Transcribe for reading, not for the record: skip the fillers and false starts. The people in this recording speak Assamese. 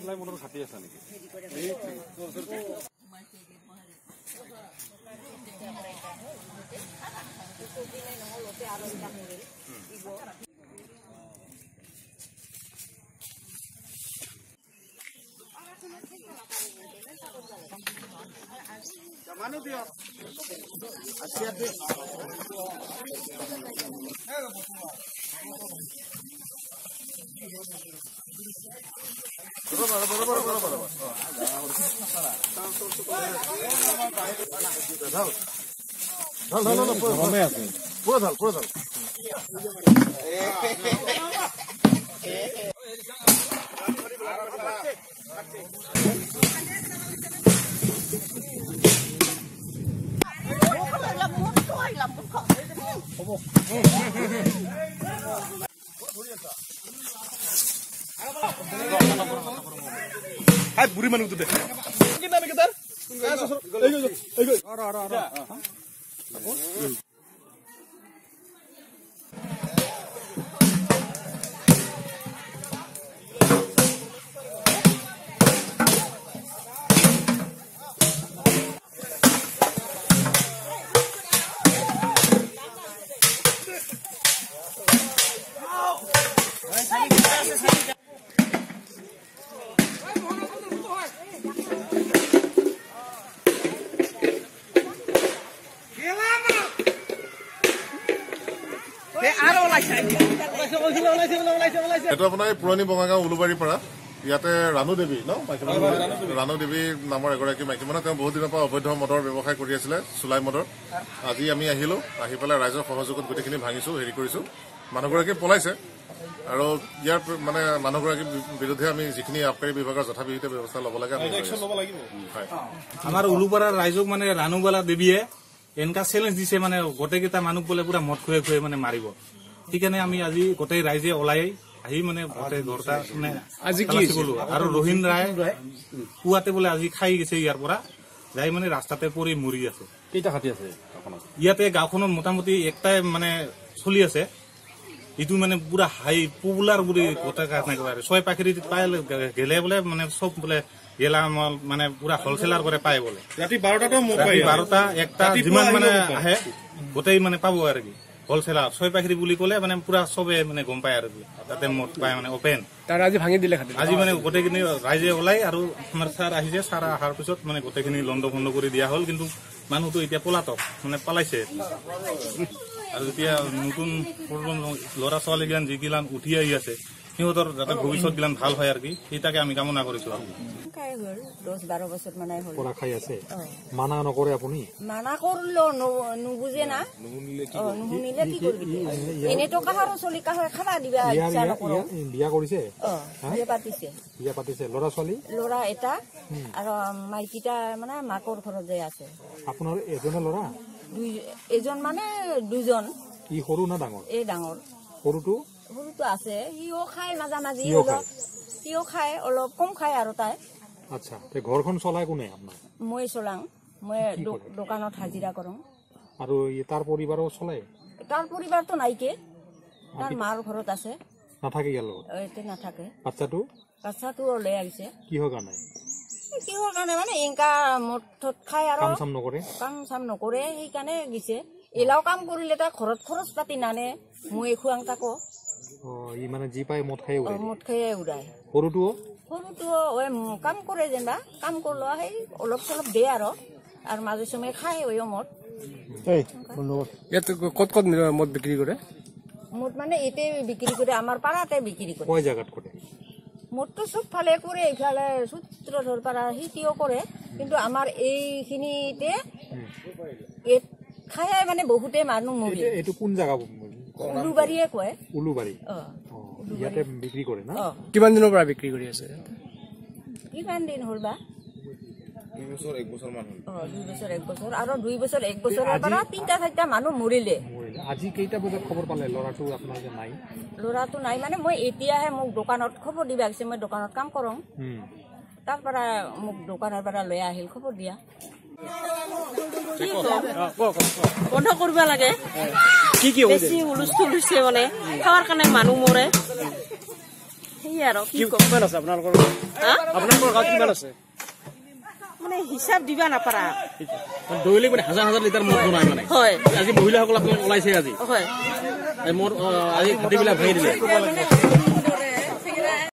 চুলাই মটৰ খাটি আছা নেকি? Hai buri manu tu deh. Kita nak ketar. এটা আপোনাৰ পুৰণি বঙাইগাঁও উলুবাৰীৰ পৰা ইয়াতে ৰাণু দেৱী ন ৰাণু দেৱী নামৰ এগৰাকী মাইকী মানুহ তেওঁ বহুত দিনৰ পৰা অবৈধ মদৰ ব্যৱসায় কৰি আছিলে চুলাই মদৰ আজি আমি আহিলো আহি পেলাই ৰাইজৰ সহযোগত গোটেইখিনি ভাঙিছো হেৰি কৰিছো মানুহগৰাকী পলাইছে আৰু ইয়াৰ মানে মানুহগৰাকীৰ বিৰুদ্ধে আমি যিখিনি আবকাৰী বিভাগৰ যথাবিহিত ব্যৱস্থা ল'ব লাগে আমাৰ উলুপাৰাৰ ৰাইজক মানে ৰাণুবালা দেৱীয়ে এনেকা চেলেঞ্জ দিছে মানে গোটেইকেইটা মানুহ বোলে পুৰা মদ খুৱাই খুৱাই মানে মাৰিব সেইকাৰণে আমি আজি গোটেই ৰাইজে ওলাই আহি মানে গোটেই ঘৰটা মানে আজি কি গলো আৰু ৰহিন ৰায় পুৱাতে বোলে আজি খাই গৈছে ইয়াৰ পৰা যাই মানে ৰাস্তাতে পৰি মৰি আছে কেইটা খাটি আছে ইয়াতে গাঁওখনত মোটামুটি একটাই মানে চলি আছে ইটো মানে পুৰা হাই পপুলাৰ বুলি গোটেই একেবাৰে ছয় পাখিৰি পাই গেলে বোলে মানে চব বোলে গেলামাল মানে পুৰা হলচেলাৰ কৰে পায় বোলে ৰাতি 12টা 1টা যিমান মানে আহে গোটেই মানে পাব আৰু কি হলচেলাৰ ছয় পাখিৰি বুলি ক'লে মানে পুৰা চবে মানে গম পায় আৰু কি তাতে মদ পায় মানে অপেন তাৰ আজি ভাঙি দিলে খাটি আজি মানে গোটেইখিনি ৰাইজে ওলাই আৰু আমাৰ ছাৰ আহিছে ছাৰ অহাৰ পিছত মানে গোটেইখিনি লণ্ড ভণ্ড কৰি দিয়া হ'ল কিন্তু মানুহটো এতিয়া পলাতক মানে পালাইছে আৰু এতিয়া নতুন ল'ৰা ছোৱালী গিলান যিগিলান উঠি আহি আছে সিহঁতৰ যাতে ভৱিষ্যত গিলান ভাল হয় আৰু কি সেইটাকে আমি কামনা কৰিছো আৰু 10-12 বছৰ মানে হ'ল পৰা খাই আছে মানা নকৰে আপুনি মানা কৰলো নুবুজে না নুশুনিলে কি কৰিবি এনেতো কাহাৰো চলি কাহাৰে খাবা দিবা ইচ্ছা নকৰো বিয়া কৰিছে বিয়া পাতিছে ল'ৰা ছোৱালী ল'ৰা এটা আৰু মাইকিটা মানে মাকৰ ঘৰত যাই আছে আপোনাৰ এজনে ল'ৰা এজন মানে দুজন ই সৰু না ডাঙৰ এই ডাঙৰ সৰুটো আছে সিও খায় মাজে মাজে সিও খায় অলপ কম খায় আৰু তাই আচ্ছা ঘৰখন চলাই কোনে আপোনাৰ মই চলাং মই দোকানত হাজিৰা কৰোঁ আৰু তাৰ পৰিবাৰো চলাই তাৰ পৰিবাৰটো নাইকে তাৰ মাৰ ঘৰত আছে নাথাকে ইয়াৰ লগত এতিয়া নাথাকে বাচ্চাটো লৈ আহিছে কিহৰ কাৰণে মানে এনেকা মদ খায় আৰু কাম চাম নকৰে সেইকাৰণে গৈছে এলাও কাম কৰিলে তাই ঘৰত খৰচ পাতি নানে মই খুৱাং তাকো মানে যি পাই মদ খাই উৰাই সৰুটো কাম কৰে যেনিবা কাম কৰলো সেই অলপ চলপ দিয়ে আৰু মাজে সময়ে খাই মদ ক'ত মদ বিক্ৰী কৰে মদ মানে এতে বিক্ৰী কৰে আমাৰ পাৰাতে বিক্ৰী কৰে কয় জাগাত কৰে মদটো চব ফালে কৰে এইফালে সূত্ৰধৰ পাৰা সিটিও কৰে কিন্তু আমাৰ এইখিনিতে খাই মানে বহুতে মানুহ মৰি এইটো কোন জাগা উলুবাৰীয়ে কয় উলুবাৰী ইয়াতে বিক্ৰী কৰে না কিমান দিনৰ পৰা বিক্ৰী কৰি আছে কিমান দিন হ'ল বা 2 বছৰ 1 বছৰ মান হ'ল 2 বছৰ 1 বছৰ আৰু 2 বছৰ 1 বছৰৰ পৰা 3-4টা মানুহ মৰিলে আজি কেইটা বজাত খবৰ পালে ল'ৰাটো আপোনাৰ যে নাই ল'ৰাটো নাই মানে মই এতিয়াহে মোক দোকানত খবৰ দিবা গৈছে মই দোকানত কাম কৰোঁ তাৰ পৰা মোক দোকানৰ পৰা লৈ আহিল খবৰ দিয়া বন্ধ কৰিব লাগে কি বেছি হুলস্থুল হৈছে মানে খাৱাৰ কাৰণে মানুহ মৰে সেয়ে আৰু কি কিমান আছে আপোনালোকৰ আপোনালোকৰ গাঁৱত কিমান আছে মানে হিচাপ দিবা নাপাৰা ডেইলি মানে হাজাৰ হাজাৰ লিটাৰ মদ বনাই মানে হয় আজি মহিলাসকল আপোনালোক ওলাইছে আজি হয় মদ আজি ঘাটিবিলাক ভাঙি দিলে